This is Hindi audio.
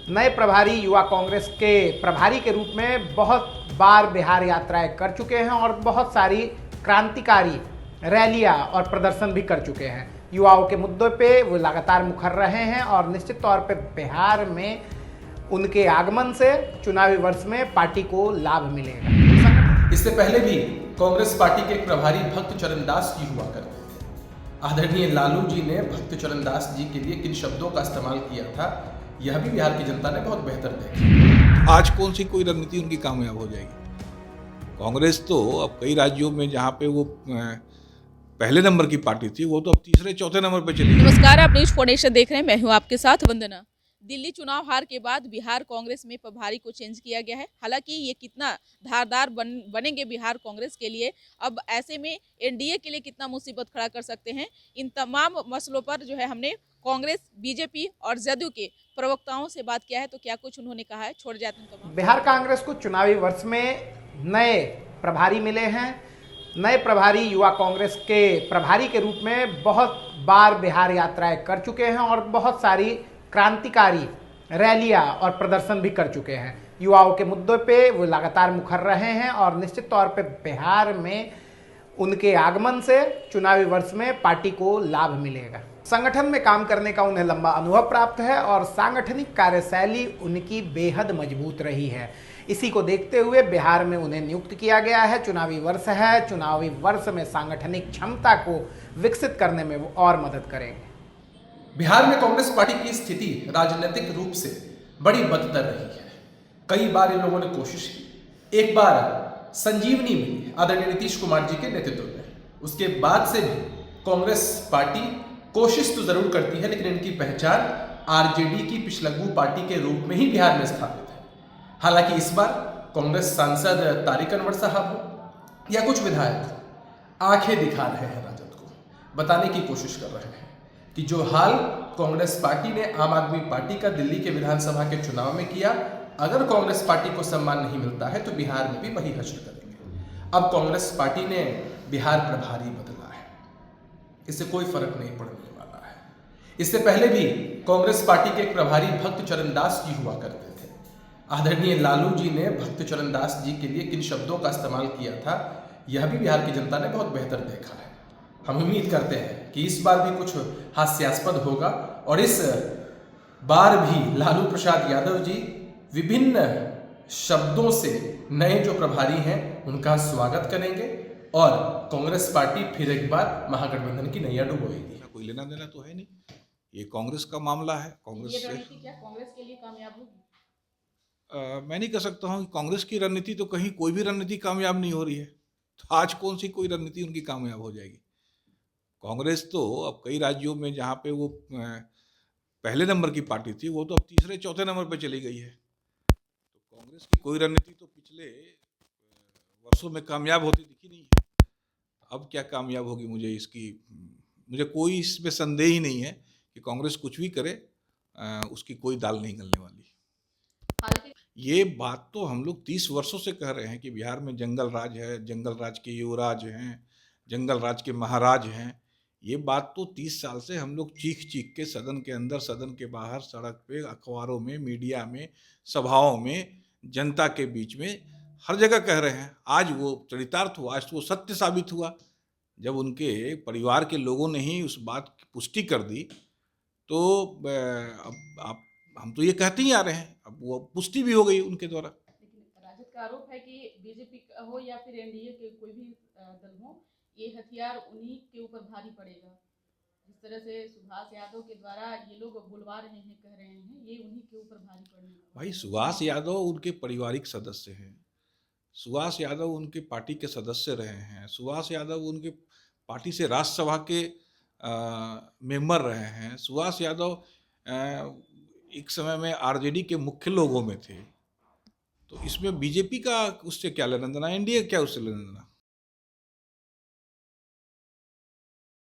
नए प्रभारी युवा कांग्रेस के प्रभारी के रूप में बहुत बार बिहार यात्राएं कर चुके हैं और बहुत सारी क्रांतिकारी रैलियां और प्रदर्शन भी कर चुके हैं। युवाओं के मुद्दों पे वो लगातार मुखर रहे हैं और निश्चित तौर पे बिहार में उनके आगमन से चुनावी वर्ष में पार्टी को लाभ मिलेगा। इससे पहले भी कांग्रेस पार्टी के एक प्रभारी भक्त चरण दास जी हुआ करते थे। आदरणीय लालू जी ने भक्त चरण दास जी के लिए किन शब्दों का इस्तेमाल किया था, यह भी बिहार की जनता ने बहुत बेहतर देखा। आज कौन सी कोई रणनीति उनकी कामयाब हो जाएगी। कांग्रेस तो अब कई राज्यों में जहां पे वो पहले नंबर की पार्टी थी, वो तो अब तीसरे चौथे नंबर पे चली गई। नमस्कार, आप न्यूज फाउंडेशन देख रहे हैं। मैं हूं आपके साथ वंदना। दिल्ली चुनाव हार के बाद बिहार कांग्रेस में प्रभारी को चेंज किया गया है। हालांकि ये कितना धारदार बनेंगे बिहार कांग्रेस के लिए, अब ऐसे में एनडीए के लिए कितना मुसीबत खड़ा कर सकते हैं, इन तमाम मसलों पर जो है हमने कांग्रेस, बीजेपी और जदयू के प्रवक्ताओं से बात किया है। तो क्या कुछ उन्होंने कहा है, छोड़ जाते हैं। बिहार कांग्रेस को चुनावी वर्ष में नए प्रभारी मिले हैं। नए प्रभारी युवा कांग्रेस के प्रभारी के रूप में बहुत बार बिहार यात्राएं कर चुके हैं और बहुत सारी क्रांतिकारी रैलियां और प्रदर्शन भी कर चुके हैं। युवाओं के मुद्दों पे वो लगातार मुखर रहे हैं और निश्चित तौर पे बिहार में उनके आगमन से चुनावी वर्ष में पार्टी को लाभ मिलेगा। संगठन में काम करने का उन्हें लंबा अनुभव प्राप्त है और सांगठनिक कार्यशैली उनकी बेहद मजबूत रही है। इसी को देखते हुए बिहार में उन्हें नियुक्त किया गया है। चुनावी वर्ष है, चुनावी वर्ष में सांगठनिक क्षमता को विकसित करने में वो और मदद करेंगे। बिहार में कांग्रेस पार्टी की स्थिति राजनीतिक रूप से बड़ी बदतर रही है। कई बार इन लोगों ने कोशिश की। एक बार संजीवनी मिली आदरणीय नीतीश कुमार जी के नेतृत्व में। उसके बाद से भी कांग्रेस पार्टी कोशिश तो जरूर करती है, लेकिन इनकी पहचान आरजेडी की पिछलग्गू पार्टी के रूप में ही बिहार में स्थापित है। हालांकि इस बार कांग्रेस सांसद तारिक अनवर साहब हो या कुछ विधायक हो, आंखें दिखा रहे हैं राजद को, बताने की कोशिश कर रहे हैं कि जो हाल कांग्रेस पार्टी ने आम आदमी पार्टी का दिल्ली के विधानसभा के चुनाव में किया, अगर कांग्रेस पार्टी को सम्मान नहीं मिलता है तो बिहार में भी वही हश्र करेंगे। अब कांग्रेस पार्टी ने बिहार प्रभारी बदला है, इससे कोई फर्क नहीं पड़ने वाला है। इससे पहले भी कांग्रेस पार्टी के एक प्रभारी भक्त चरण दास जी हुआ करते थे। आदरणीय लालू जी ने भक्त चरण दास जी के लिए किन शब्दों का इस्तेमाल किया था, यह भी बिहार की जनता ने बहुत बेहतर देखा है। हम उम्मीद करते हैं कि इस बार भी कुछ हास्यास्पद होगा और इस बार भी लालू प्रसाद यादव जी विभिन्न शब्दों से नए जो प्रभारी हैं उनका स्वागत करेंगे और कांग्रेस पार्टी फिर एक बार महागठबंधन की नैया डुबोएगी। कोई लेना देना तो है नहीं, ये कांग्रेस का मामला है। कांग्रेस ये से रणनीति क्या कांग्रेस के लिए कामयाब होगी? मैं नहीं कह सकता हूँ कि कांग्रेस की रणनीति तो कहीं कोई भी रणनीति कामयाब नहीं हो रही है। तो आज कौन सी कोई रणनीति उनकी कामयाब हो जाएगी। कांग्रेस तो अब कई राज्यों में जहाँ पे वो पहले नंबर की पार्टी थी, वो तो अब तीसरे चौथे नंबर पे चली गई है। तो कांग्रेस की कोई रणनीति तो पिछले वर्षों में कामयाब होती दिखी नहीं है। अब क्या कामयाब होगी, मुझे कोई इसमें संदेह ही नहीं है कि कांग्रेस कुछ भी करे, उसकी कोई दाल नहीं गलने वाली। ये बात तो हम लोग 30 वर्षों से कह रहे हैं कि बिहार में जंगल राज है, जंगल राज के युवराज हैं, जंगल राज के महाराज हैं। ये बात तो 30 साल से हम लोग चीख चीख के सदन के अंदर, सदन के बाहर, सड़क पे, अखबारों में, मीडिया में, सभाओं में, जनता के बीच में हर जगह कह रहे हैं। आज वो चरितार्थ हुआ, आज वो सत्य साबित हुआ जब उनके परिवार के लोगों ने ही उस बात की पुष्टि कर दी। तो अब हम तो ये कहते ही आ रहे हैं, अब वो पुष्टि भी हो गई उनके द्वारा। लेकिन राजद का आरोप है कि बीजेपी हो या फिर एनडीए के कोई भी दल हो, ये हथियार उन्हीं के ऊपर भारी पड़ेगा। जिस तरह से सुभाष यादव के द्वारा ये लोग बुलवा रहे हैं, कह रहे हैं, ये उन्हीं के ऊपर भारी पड़ेगा। भाई, सुभाष यादव उनके पारिवारिक सदस्य हैं। सुभाष यादव उनके पार्टी के सदस्य रहे हैं। सुभाष यादव उनके पार्टी से राज्यसभा के मेंबर रहे हैं। सुभाष यादव एक समय में आरजेडी के मुख्य लोगों में थे। तो इसमें बीजेपी का उससे क्या लेना देना, एनडीए क्या उससे लेना देना।